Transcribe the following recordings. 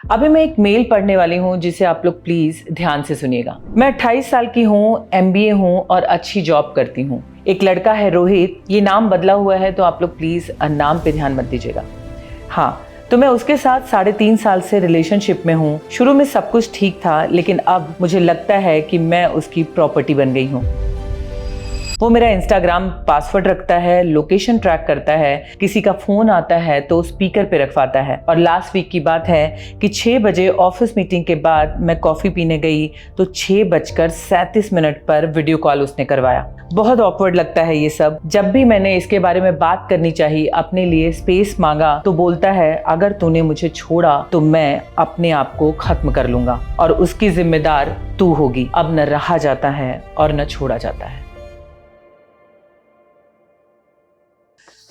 अभी मैं एक मेल पढ़ने वाली हूँ जिसे आप लोग प्लीज ध्यान से सुनिएगा। मैं 28 साल की हूँ, MBA हूँ और अच्छी जॉब करती हूँ। एक लड़का है रोहित, ये नाम बदला हुआ है तो आप लोग प्लीज नाम पे ध्यान मत दीजिएगा। हाँ, तो मैं उसके साथ 3.5 साल से रिलेशनशिप में हूँ। शुरू में सब कुछ ठीक था, लेकिन अब मुझे लगता है कि मैं उसकी प्रॉपर्टी बन गई हूँ। वो मेरा इंस्टाग्राम पासवर्ड रखता है, लोकेशन ट्रैक करता है, किसी का फोन आता है तो स्पीकर पे रखवाता है। और लास्ट वीक की बात है कि 6 बजे ऑफिस मीटिंग के बाद मैं कॉफी पीने गई तो 6:37 पर वीडियो कॉल उसने करवाया। बहुत ऑकवर्ड लगता है ये सब। जब भी मैंने इसके बारे में बात करनी चाहिए, अपने लिए स्पेस मांगा, तो बोलता है अगर तूने मुझे छोड़ा तो मैं अपने आप को खत्म कर लूंगा और उसकी जिम्मेदार तू होगी। अब न रहा जाता है और न छोड़ा जाता है।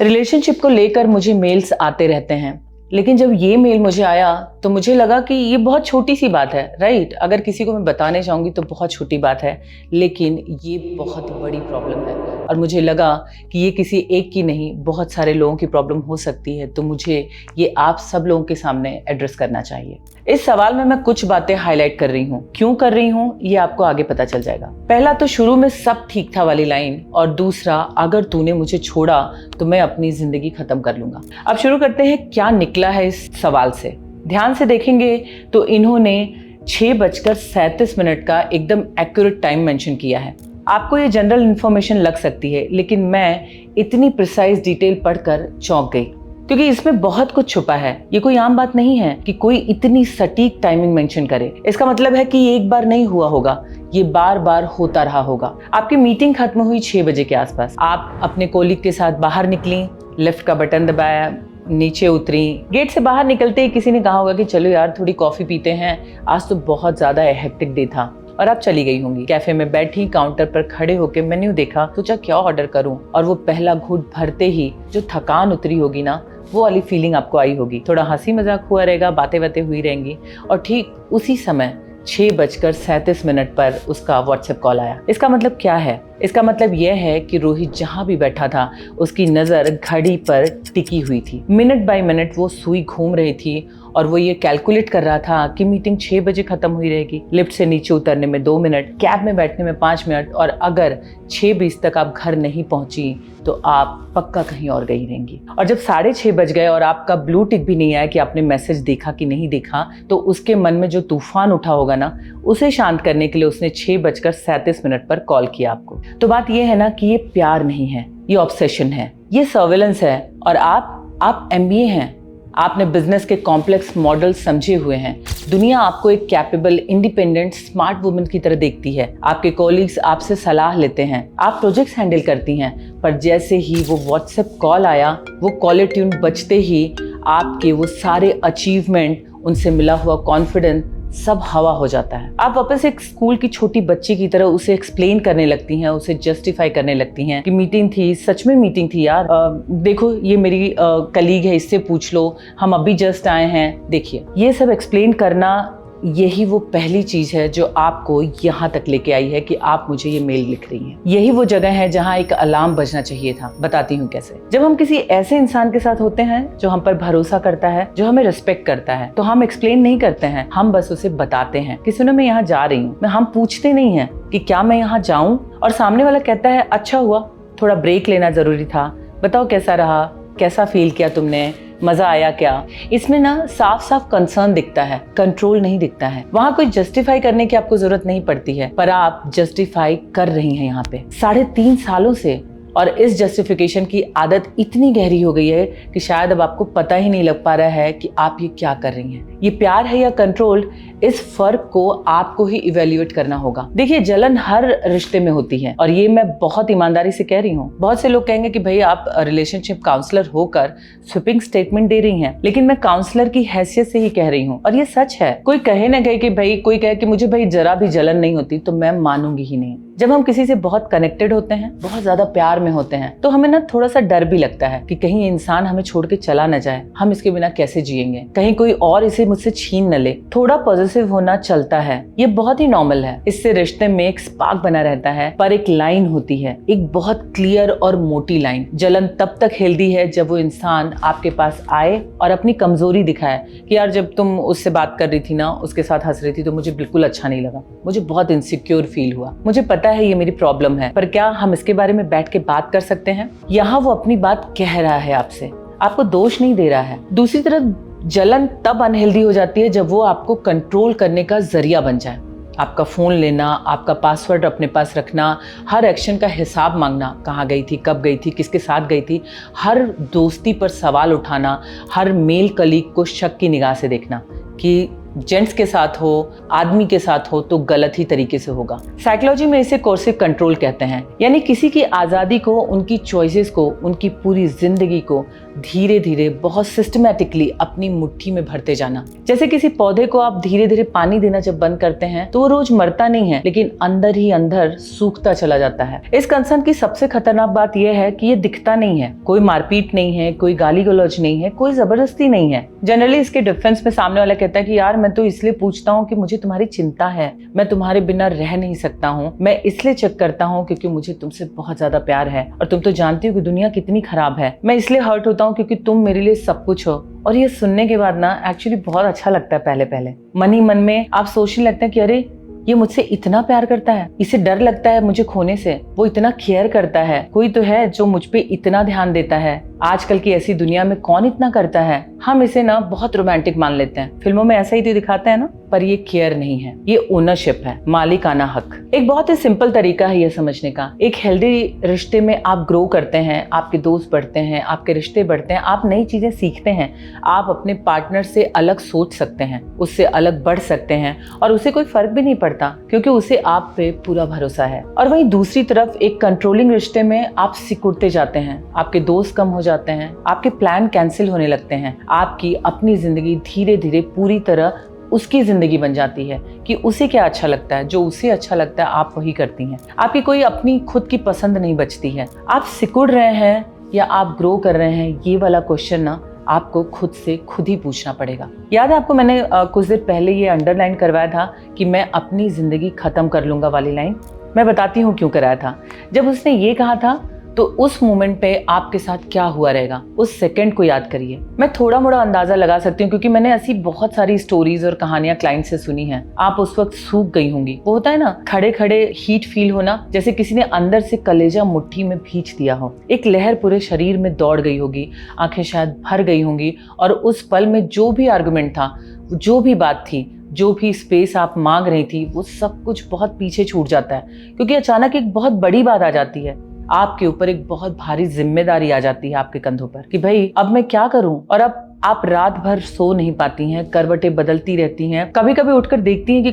रिलेशनशिप को लेकर मुझे मेल्स आते रहते हैं, लेकिन जब ये मेल मुझे आया तो मुझे लगा कि ये बहुत छोटी सी बात है, राइट? अगर किसी को मैं बताने चाहूँगी तो बहुत छोटी बात है, लेकिन ये बहुत बड़ी प्रॉब्लम है और मुझे लगा कि ये किसी एक की नहीं, बहुत सारे लोगों की प्रॉब्लम हो सकती है। तो मुझे ये आप सब लोगों के सामने एड्रेस करना चाहिए। इस सवाल में मैं कुछ बातें हाईलाइट कर रही हूँ। क्यों कर रही हूँ ये आपको आगे पता चल जाएगा। पहला तो शुरू में सब ठीक था वाली लाइन, और दूसरा अगर तूने मुझे छोड़ा तो मैं अपनी जिंदगी खत्म कर लूंगा। अब शुरू करते हैं क्या निकला है इस सवाल से। ध्यान से देखेंगे तो इन्होंने 6:37 का एकदम एक्यूरेट टाइम मेंशन किया है। आपको ये जनरल इंफॉर्मेशन लग सकती है, लेकिन मैं इतनी प्रिसाइज डिटेल पढ़कर चौंक गई, क्योंकि इसमें बहुत कुछ छुपा है। ये कोई आम बात नहीं है कि कोई इतनी सटीक टाइमिंग मेंशन करे। इसका मतलब है कि ये एक बार नहीं हुआ होगा, ये बार बार होता रहा होगा। आपकी मीटिंग खत्म हुई 6 बजे के आसपास। आप अपने कोलीग के साथ बाहर निकली, लिफ्ट का बटन दबाया, नीचे उतरी। गेट से बाहर निकलते ही किसी ने कहा होगा कि चलो यार थोड़ी कॉफी पीते हैं, आज तो बहुत ज्यादा हेक्टिक डे था, और आप चली गई होंगी। कैफे में बैठी, काउंटर पर खड़े होकर मेन्यू देखा, सोचा क्या ऑर्डर करूं, और वो पहला घूंट भरते ही जो थकान उतरी होगी ना, वो वाली फीलिंग आपको आई होगी। थोड़ा हंसी मजाक हुआ रहेगा, बातें हुई रहेंगी, और ठीक उसी समय 6:37 पर उसका व्हाट्सएप कॉल आया। इसका मतलब क्या है? इसका मतलब यह है कि रोहित जहां भी बैठा था उसकी नजर घड़ी पर टिकी हुई थी। मिनट बाय मिनट वो सुई घूम रही थी और वो ये कैलकुलेट कर रहा था कि मीटिंग 6 बजे खत्म हुई रहेगी, लिफ्ट से नीचे उतरने में 2 मिनट, कैब में बैठने में 5 मिनट, और अगर 6:20 तक आप घर नहीं पहुंची तो आप पक्का कहीं और गई रहेंगी। और जब 6:30 बज गए और आपका ब्लू टिक भी नहीं आया कि आपने मैसेज देखा कि नहीं देखा, तो उसके मन में जो तूफान उठा होगा ना, उसे शांत करने के लिए उसने 6:37 पर कॉल किया आपको। तो बात यह है ना कि ये प्यार नहीं है, ये ऑब्सेशन है, ये सर्वेलेंस है। और आप MBA हैं, आपने बिजनेस के कॉम्प्लेक्स मॉडल समझे हुए हैं। दुनिया आपको एक कैपेबल, इंडिपेंडेंट, स्मार्ट वुमन की तरह देखती है। आपके कॉलीग्स आपसे सलाह लेते हैं, आप प्रोजेक्ट्स हैंडल करती हैं, पर जैसे ही वो व्हाट्सएप कॉल आया, वो कॉलर ट्यून बजते ही आपके वो सारे अचीवमेंट, उनसे मिला हुआ कॉन्फिडेंस सब हवा हो जाता है। आप वापस एक स्कूल की छोटी बच्ची की तरह उसे एक्सप्लेन करने लगती हैं, उसे जस्टिफाई करने लगती हैं कि मीटिंग थी, सच में मीटिंग थी यार, देखो ये मेरी कलीग है, इससे पूछ लो, हम अभी जस्ट आए हैं, देखिए। ये सब एक्सप्लेन करना, यही वो पहली चीज है जो आपको यहाँ तक लेके आई है कि आप मुझे ये मेल लिख रही हैं। यही वो जगह है जहाँ एक अलार्म बजना चाहिए था। बताती हूँ कैसे। जब हम किसी ऐसे इंसान के साथ होते हैं जो हम पर भरोसा करता है, जो हमें रिस्पेक्ट करता है, तो हम एक्सप्लेन नहीं करते हैं, हम बस उसे बताते हैं कि सुनो मैं यहाँ जा रही हूँ। हम पूछते नहीं है कि क्या मैं यहाँ जाऊँ, और सामने वाला कहता है अच्छा हुआ, थोड़ा ब्रेक लेना जरूरी था, बताओ कैसा रहा, कैसा फील किया तुमने, मजा आया क्या। इसमें ना साफ साफ कंसर्न दिखता है, कंट्रोल नहीं दिखता है। वहां कोई जस्टिफाई करने की आपको जरूरत नहीं पड़ती है, पर आप जस्टिफाई कर रही हैं यहाँ पे 3.5 सालों से। और इस जस्टिफिकेशन की आदत इतनी गहरी हो गई है कि शायद अब आपको पता ही नहीं लग पा रहा है कि आप ये क्या कर रही हैं। ये प्यार है या कंट्रोल, इस फर्क को आपको ही इवेल्युएट करना होगा। देखिए, जलन हर रिश्ते में होती है, और ये मैं बहुत ईमानदारी से कह रही हूँ। बहुत से लोग कहेंगे कि भाई आप रिलेशनशिप काउंसलर होकर स्वीपिंग स्टेटमेंट दे रही हैं, लेकिन मैं काउंसलर की हैसियत से ही कह रही हूँ, और ये सच है। कोई कहे ना कहे कि भाई, कोई कहे कि मुझे भाई जरा भी जलन नहीं होती, तो मैं मानूंगी ही नहीं। जब हम किसी से बहुत कनेक्टेड होते हैं, बहुत ज्यादा प्यार में होते हैं, तो हमें ना थोड़ा सा डर भी लगता है कि कहीं ये इंसान हमें छोड़ के चला न जाए, हम इसके बिना कैसे जिएंगे, कहीं कोई और इसे मुझसे छीन न ले। थोड़ा पॉजिटिव होना चलता है, ये बहुत ही नॉर्मल है। इससे रिश्ते में एक स्पार्क बना रहता है। पर एक लाइन होती है, एक बहुत क्लियर और मोटी लाइन। जलन तब तक हेल्दी है जब वो इंसान आपके पास आए और अपनी कमजोरी दिखाए कि यार जब तुम उससे बात कर रही थी ना, उसके साथ हंस रही थी, तो मुझे बिल्कुल अच्छा नहीं लगा, मुझे बहुत इनसिक्योर फील हुआ, मुझे पता है ये मेरी प्रॉब्लम है, पर क्या हम इसके बारे में बैठ के बात कर सकते हैं? यहाँ वो अपनी बात कह रहा है आपसे, आपको दोष नहीं दे रहा है। दूसरी तरफ जलन तब अनहेल्दी हो जाती है जब वो आपको कंट्रोल करने का जरिया बन जाए। आपका फ़ोन लेना, आपका पासवर्ड अपने पास रखना, हर एक्शन का हिसाब मांगना, कहाँ गई थी, कब गई थी, किसके साथ गई थी, हर दोस्ती पर सवाल उठाना, हर मेल कलीग को शक की निगाह से देखना कि जेंट्स के साथ हो, आदमी के साथ हो तो गलत ही तरीके से होगा। साइकोलॉजी में इसे कोर्सिव कंट्रोल कहते हैं, यानी किसी की आज़ादी को, उनकी चॉइसेस को, उनकी पूरी जिंदगी को धीरे धीरे बहुत सिस्टमैटिकली अपनी मुट्ठी में भरते जाना। जैसे किसी पौधे को आप धीरे धीरे पानी देना जब बंद करते हैं तो वो रोज मरता नहीं है, लेकिन अंदर ही अंदर सूखता चला जाता है। इस कंसर्न की सबसे खतरनाक बात यह है कि ये दिखता नहीं है, कोई मारपीट नहीं है, कोई गाली गलौज नहीं है, कोई जबरदस्ती नहीं है। जनरली इसके डिफेंस में सामने वाला कहता है कि यार मैं तो इसलिए पूछता हूँ कि मुझे तुम्हारी चिंता है, मैं तुम्हारे बिना रह नहीं सकता हूँ, मैं इसलिए चेक करता हूँ क्योंकि मुझे तुमसे बहुत ज्यादा प्यार है और तुम तो जानती हो कि दुनिया कितनी खराब है, मैं इसलिए हर्ट होता हूँ क्योंकि तुम मेरे लिए सब कुछ हो। और ये सुनने के बाद ना एक्चुअली बहुत अच्छा लगता है। पहले पहले मन ही मन में आप सोचने लगते हैं कि अरे ये मुझसे इतना प्यार करता है, इसे डर लगता है मुझे खोने से, वो इतना केयर करता है, कोई तो है जो मुझ पे इतना ध्यान देता है। आजकल की ऐसी दुनिया में कौन इतना करता है? हम इसे ना बहुत रोमांटिक मान लेते हैं, फिल्मों में ऐसा ही तो दिखाते हैं ना, पर ये केयर नहीं है, ये ओनरशिप है, मालिकाना हक। एक बहुत ही सिंपल तरीका है ये समझने का। एक हेल्दी रिश्ते में आप ग्रो करते हैं, आपके दोस्त बढ़ते हैं, आपके रिश्ते बढ़ते हैं, आप नई चीजें सीखते हैं, आप अपने पार्टनर से अलग सोच सकते हैं, उससे अलग बढ़ सकते हैं और उसे कोई फर्क भी नहीं पड़ता क्योंकि उसे आप पे पूरा भरोसा है। और वहीं दूसरी तरफ एक कंट्रोलिंग रिश्ते में आप सिकुड़ते जाते हैं, आपके दोस्त कम हो जाते हैं, आपके प्लान कैंसिल होने लगते हैं, आपकी अपनी जिंदगी धीरे धीरे पूरी तरह उसकी जिंदगी बन जाती है कि उसे क्या अच्छा लगता है, जो उसे अच्छा लगता है आप वही करती हैं। आपकी कोई अपनी खुद की पसंद नहीं बचती है। आप सिकुड़ रहे हैं या आप ग्रो कर रहे हैं, ये वाला क्वेश्चन ना आपको खुद से खुद ही पूछना पड़ेगा। याद है आपको मैंने कुछ देर पहले ये अंडरलाइन करवाया था कि मैं अपनी जिंदगी खत्म कर लूंगा वाली लाइन। मैं बताती हूँ क्यों कराया था। जब उसने ये कहा था तो उस मोमेंट पे आपके साथ क्या हुआ रहेगा, उस सेकंड को याद करिए। मैं थोड़ा मोड़ा अंदाजा लगा सकती हूँ क्योंकि मैंने ऐसी बहुत सारी स्टोरीज और कहानियां क्लाइंट से सुनी हैं। आप उस वक्त सूख गई होंगी। वो होता है ना खड़े खड़े हीट फील होना, जैसे किसी ने अंदर से कलेजा मुट्ठी में भींच दिया हो। एक लहर पूरे शरीर में दौड़ गई होगी, आंखें शायद भर गई होंगी और उस पल में जो भी आर्गुमेंट था, जो भी बात थी, जो भी स्पेस आप मांग रही थी, वो सब कुछ बहुत पीछे छूट जाता है क्योंकि अचानक एक बहुत बड़ी बात आ जाती है। आपके ऊपर एक बहुत भारी जिम्मेदारी आ जाती है आपके कंधों पर कि भाई अब मैं क्या करूं। और अब आप रात भर सो नहीं पाती हैं, करवटें बदलती रहती हैं, कभी कभी उठकर देखती हैं कि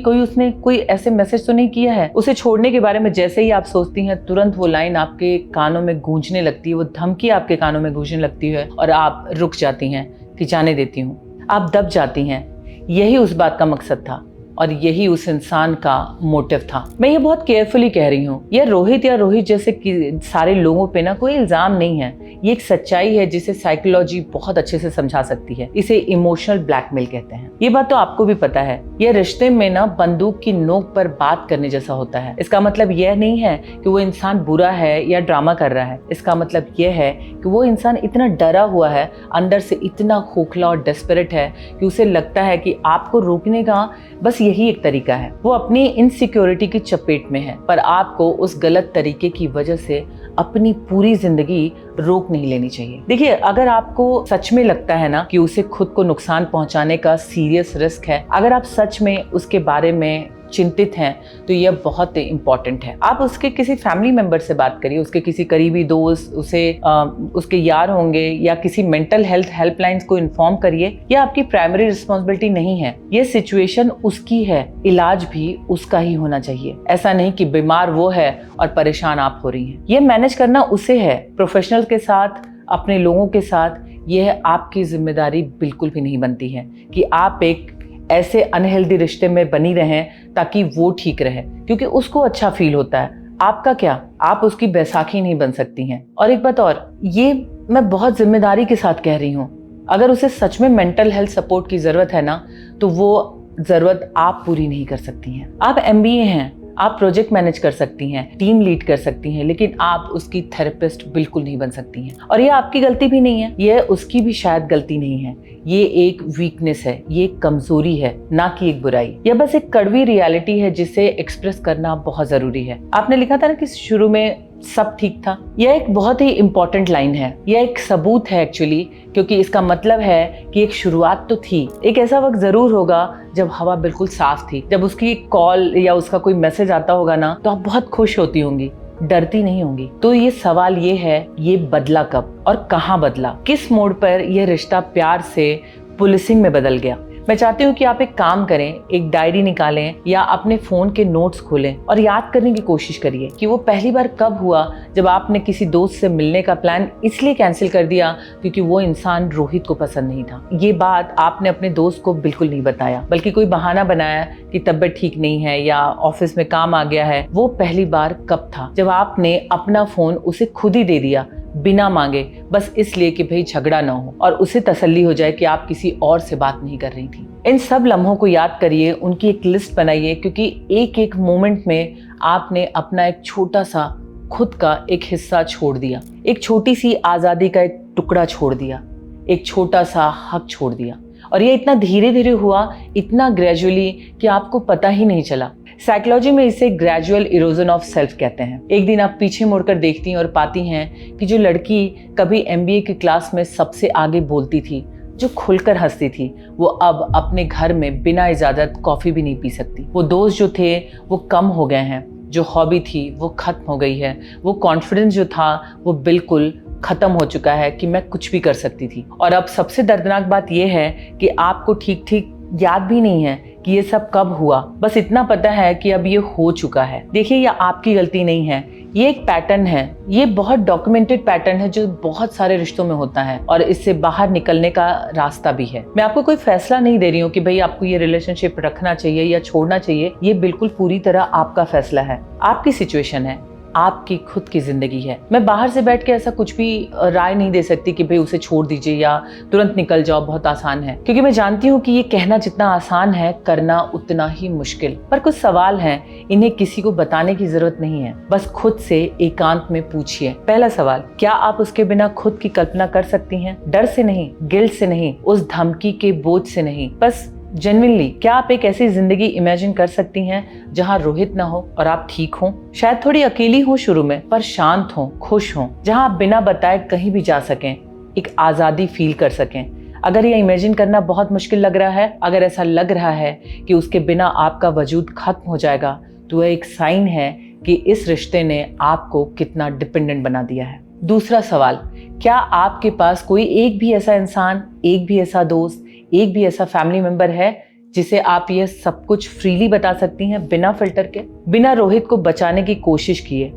कोई ऐसे मैसेज तो नहीं किया है। उसे छोड़ने के बारे में जैसे ही आप सोचती हैं, तुरंत वो लाइन आपके कानों में गूंजने लगती है, वो धमकी आपके कानों में गूंजने लगती है और आप रुक जाती हैं कि जाने देती हूँ। आप दब जाती हैं। यही उस बात का मकसद था और यही उस इंसान का मोटिव था। मैं ये बहुत केयरफुली कह रही हूँ। यह रोहित या रोहित जैसे सारे लोगों पे ना कोई इल्जाम नहीं है, ये एक सच्चाई है जिसे साइकोलॉजी बहुत अच्छे से समझा सकती है। इसे इमोशनल ब्लैकमेल कहते हैं। ये बात तो आपको भी पता है। यह रिश्ते में ना बंदूक की नोक पर बात करने जैसा होता है। इसका मतलब यह नहीं है कि वो इंसान बुरा है या ड्रामा कर रहा है। इसका मतलब यह है कि वो इंसान इतना डरा हुआ है, अंदर से इतना खोखला और डेस्परेट है कि उसे लगता है कि आपको रोकने का बस यही एक तरीका है। वो अपनी इनसिक्योरिटी की चपेट में है, पर आपको उस गलत तरीके की वजह से अपनी पूरी जिंदगी रोक नहीं लेनी चाहिए। देखिए, अगर आपको सच में लगता है ना कि उसे खुद को नुकसान पहुंचाने का सीरियस रिस्क है, अगर आप सच में उसके बारे में चिंतित हैं, तो यह बहुत इम्पोर्टेंट है। आप उसके किसी फैमिली मेंबर से बात करिए, उसके किसी करीबी दोस्त, उसके यार होंगे या किसी मेंटल हेल्थ हेल्पलाइंस को इन्फॉर्म करिए। यह आपकी प्राइमरी रिस्पॉन्सिबिलिटी नहीं है। यह सिचुएशन उसकी है, इलाज भी उसका ही होना चाहिए। ऐसा नहीं कि बीमार वो है और परेशान आप हो रही हैं। यह मैनेज करना उसे है। प्रोफेशनल के साथ, अपने लोगों के साथ यह आपकी जिम्मेदारी बिल्कुल भी नहीं बनती है कि आप एक ऐसे अनहेल्दी रिश्ते में बनी रहें ताकि वो ठीक रहे, क्योंकि उसको अच्छा फील होता है। आपका क्या, आप उसकी बैसाखी नहीं बन सकती हैं। और एक बात और, ये मैं बहुत जिम्मेदारी के साथ कह रही हूँ, अगर उसे सच में मेंटल हेल्थ सपोर्ट की जरूरत है ना, तो वो जरूरत आप पूरी नहीं कर सकती हैं। आप एमबीए हैं, आप प्रोजेक्ट मैनेज कर सकती हैं, टीम लीड कर सकती हैं, लेकिन आप उसकी थेरेपिस्ट बिल्कुल नहीं बन सकती हैं। और ये आपकी गलती भी नहीं है, ये उसकी भी शायद गलती नहीं है, ये एक वीकनेस है, ये एक कमजोरी है, ना कि एक बुराई। यह बस एक कड़वी रियलिटी है जिसे एक्सप्रेस करना बहुत जरूरी है। आपने लिखा था ना कि शुरू में सब ठीक था, यह एक बहुत ही इंपॉर्टेंट लाइन है, यह एक सबूत है एक्चुअली, क्योंकि इसका मतलब है कि एक शुरुआत तो थी। एक ऐसा वक्त जरूर होगा जब हवा बिल्कुल साफ थी, जब उसकी कॉल या उसका कोई मैसेज आता होगा ना, तो आप बहुत खुश होती होंगी, डरती नहीं होंगी। तो ये सवाल ये है, ये बदला कब और कहाँ बदला, किस मोड़ पर यह रिश्ता प्यार से पुलिसिंग में बदल गया। मैं चाहती हूँ कि आप एक काम करें, एक डायरी निकालें या अपने फोन के नोट्स खोलें और याद करने की कोशिश करिए कि वो पहली बार कब हुआ जब आपने किसी दोस्त से मिलने का प्लान इसलिए कैंसिल कर दिया क्योंकि वो इंसान रोहित को पसंद नहीं था। ये बात आपने अपने दोस्त को बिल्कुल नहीं बताया, बल्कि कोई बहाना बनाया कि तबीयत ठीक नहीं है या ऑफिस में काम आ गया है। वो पहली बार कब था जब आपने अपना फोन उसे खुद ही दे दिया, बिना मांगे, बस इसलिए कि भाई झगड़ा ना हो और उसे तसल्ली हो जाए कि आप किसी और से बात नहीं कर रही थी। इन सब लम्हों को याद करिए, उनकी एक लिस्ट बनाइए, क्योंकि एक एक मोमेंट में आपने अपना एक छोटा सा खुद का एक हिस्सा छोड़ दिया, एक छोटी सी आज़ादी का एक टुकड़ा छोड़ दिया, एक छोटा सा हक छोड़ दिया। और ये इतना धीरे धीरे हुआ, इतना ग्रेजुअली कि आपको पता ही नहीं चला। साइकोलॉजी में इसे ग्रेजुअल इरोजन ऑफ सेल्फ कहते हैं। एक दिन आप पीछे मुड़कर देखती हैं और पाती हैं कि जो लड़की कभी एमबीए की क्लास में सबसे आगे बोलती थी, जो खुलकर हंसती थी, वो अब अपने घर में बिना इजाजत कॉफी भी नहीं पी सकती। वो दोस्त जो थे वो कम हो गए हैं, जो हॉबी थी वो खत्म हो गई है, वो कॉन्फिडेंस जो था वो बिल्कुल खत्म हो चुका है कि मैं कुछ भी कर सकती थी। और अब सबसे दर्दनाक बात यह है कि आपको ठीक ठीक याद भी नहीं है कि ये सब कब हुआ, बस इतना पता है कि अब ये हो चुका है। देखिए, ये आपकी गलती नहीं है, ये एक पैटर्न है, ये बहुत डॉक्यूमेंटेड पैटर्न है जो बहुत सारे रिश्तों में होता है और इससे बाहर निकलने का रास्ता भी है। मैं आपको कोई फैसला नहीं दे रही हूँ कि भाई आपको ये रिलेशनशिप रखना चाहिए या छोड़ना चाहिए, ये बिल्कुल पूरी तरह आपका फैसला है, आपकी सिचुएशन है, आपकी खुद की जिंदगी है। मैं बाहर से बैठ के ऐसा कुछ भी राय नहीं दे सकती कि भाई उसे छोड़ दीजिए या तुरंत निकल जाओ, बहुत आसान है, क्योंकि मैं जानती हूँ कि ये कहना जितना आसान है, करना उतना ही मुश्किल। पर कुछ सवाल हैं, इन्हें किसी को बताने की जरूरत नहीं है, बस खुद से एकांत में पूछिए। पहला सवाल, क्या आप उसके बिना खुद की कल्पना कर सकती हैं? डर से नहीं, गिल्ट से नहीं, उस धमकी के बोझ से नहीं, बस जेन्युइनली, क्या आप एक ऐसी जिंदगी इमेजिन कर सकती हैं जहां रोहित ना हो और आप ठीक हो? शायद थोड़ी अकेली हो शुरू में, पर शांत हो, खुश हो, जहां आप बिना बताए कहीं भी जा सकें, एक आजादी फील कर सकें। अगर ये इमेजिन करना बहुत मुश्किल लग रहा है, अगर ऐसा लग रहा है कि उसके बिना आपका वजूद खत्म हो जाएगा, तो यह एक साइन है कि इस रिश्ते ने आपको कितना डिपेंडेंट बना दिया है। दूसरा सवाल, क्या आपके पास कोई एक भी ऐसा इंसान, एक भी ऐसा दोस्त, एक भी ऐसा फैमिली मेंबर है जिसे आप ये सब कुछ फ्रीली बता सकती हैं, बिना फिल्टर के, बिना रोहित को बचाने की कोशिश किए,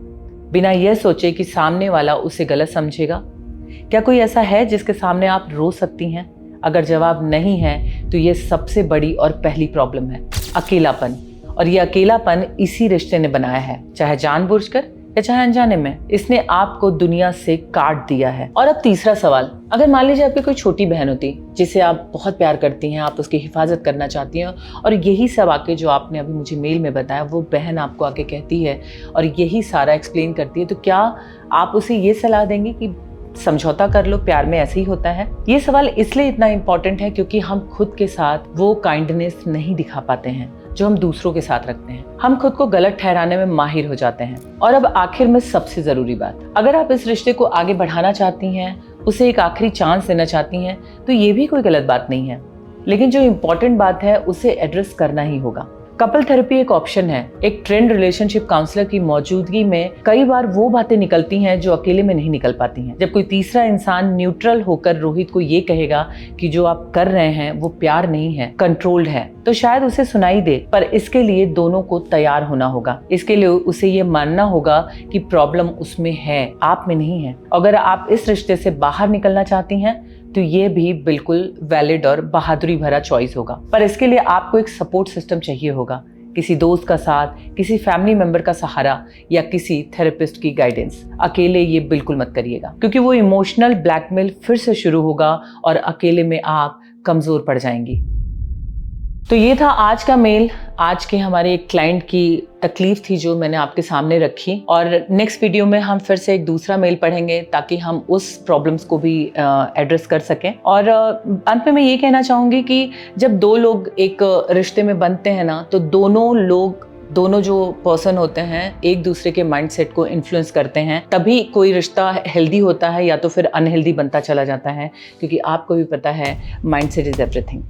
बिना यह सोचे कि सामने वाला उसे गलत समझेगा? क्या कोई ऐसा है जिसके सामने आप रो सकती हैं? अगर जवाब नहीं है तो ये सबसे बड़ी और पहली प्रॉब्लम है, अकेलापन। और ये अकेलापन इसी रिश्ते ने बनाया है, चाहे जानबूझकर या चाहे अनजाने में, इसने आपको दुनिया से काट दिया है। और अब तीसरा सवाल, अगर मान लीजिए आपकी कोई छोटी बहन होती जिसे आप बहुत प्यार करती हैं, आप उसकी हिफाजत करना चाहती हैं, और यही सब आके जो आपने अभी मुझे मेल में बताया, वो बहन आपको आके कहती है और यही सारा एक्सप्लेन करती है, तो क्या आप उसे ये सलाह देंगे कि समझौता कर लो, प्यार में ऐसे ही होता है? ये सवाल इसलिए इतना इंपॉर्टेंट है क्योंकि हम खुद के साथ वो काइंडनेस नहीं दिखा पाते हैं जो हम दूसरों के साथ रखते हैं। हम खुद को गलत ठहराने में माहिर हो जाते हैं। और अब आखिर में सबसे जरूरी बात, अगर आप इस रिश्ते को आगे बढ़ाना चाहती हैं, उसे एक आखिरी चांस देना चाहती हैं, तो ये भी कोई गलत बात नहीं है, लेकिन जो इम्पोर्टेंट बात है उसे एड्रेस करना ही होगा। कपल थेरेपी एक ऑप्शन है। एक ट्रेंड रिलेशनशिप काउंसलर की मौजूदगी में कई बार वो बातें निकलती हैं जो अकेले में नहीं निकल पाती हैं। जब कोई तीसरा इंसान न्यूट्रल होकर रोहित को ये कहेगा कि जो आप कर रहे हैं वो प्यार नहीं है, कंट्रोल्ड है, तो शायद उसे सुनाई दे, पर इसके लिए दोनों को तैयार होना होगा। इसके लिए उसे ये मानना होगा कि प्रॉब्लम उसमें है, आप में नहीं है। अगर आप इस रिश्ते से बाहर निकलना चाहती हैं तो ये भी बिल्कुल वैलिड और बहादुरी भरा चॉइस होगा, पर इसके लिए आपको एक सपोर्ट सिस्टम चाहिए होगा, किसी दोस्त का साथ, किसी फैमिली मेंबर का सहारा या किसी थेरेपिस्ट की गाइडेंस। अकेले ये बिल्कुल मत करिएगा, क्योंकि वो इमोशनल ब्लैकमेल फिर से शुरू होगा और अकेले में आप कमज़ोर पड़ जाएंगी। तो ये था आज का मेल। आज के हमारे एक क्लाइंट की तकलीफ थी जो मैंने आपके सामने रखी, और नेक्स्ट वीडियो में हम फिर से एक दूसरा मेल पढ़ेंगे ताकि हम उस प्रॉब्लम्स को भी एड्रेस कर सकें। और अंत में मैं ये कहना चाहूँगी कि जब दो लोग एक रिश्ते में बनते हैं ना, तो दोनों जो पर्सन होते हैं एक दूसरे के माइंडसेट को इन्फ्लुएंस करते हैं, तभी कोई रिश्ता हेल्दी होता है या तो फिर अनहेल्दी बनता चला जाता है, क्योंकि आपको भी पता है माइंडसेट इज़ एवरीथिंग।